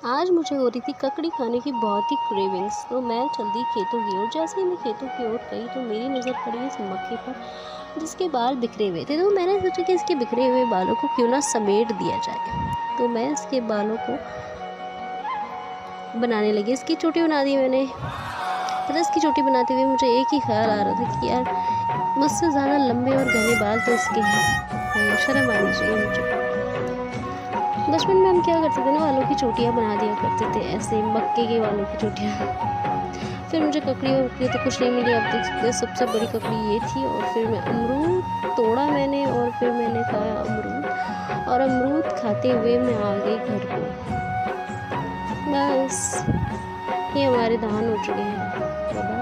आज मुझे हो रही थी ककड़ी खाने की बहुत ही क्रेविंग्स। तो मैं जल्दी खेतों की ओर जैसे ही मैं खेतों की ओर गई तो मेरी नज़र पड़ी इस मक्के पर जिसके बाल बिखरे हुए थे। तो मैंने सोचा कि इसके बिखरे हुए बालों को क्यों ना समेट दिया जाए। तो मैं इसके बालों को बनाने लगी, इसकी चोटी बना दी मैंने। पर इसकी चोटी बनाते हुए मुझे एक ही ख्याल आ रहा था कि यार मुझसे ज़्यादा लंबे और घने बाल तो इसके हैं, शर्म आनी चाहिए मुझे। बचपन में हम क्या करते थे ना, बालों की चोटियाँ बना दिया करते थे, ऐसे मक्के के बालों की चोटियाँ। फिर मुझे ककड़ी वकड़ी तो कुछ नहीं मिली। अब देख सकते सबसे बड़ी ककड़ी ये थी। और फिर मैं अमरूद तोड़ा मैंने और फिर मैंने खाया अमरूद। और अमरूद खाते हुए मैं आ गई घर को। बस ये हमारे धान हो चुके हैं। Bye bye.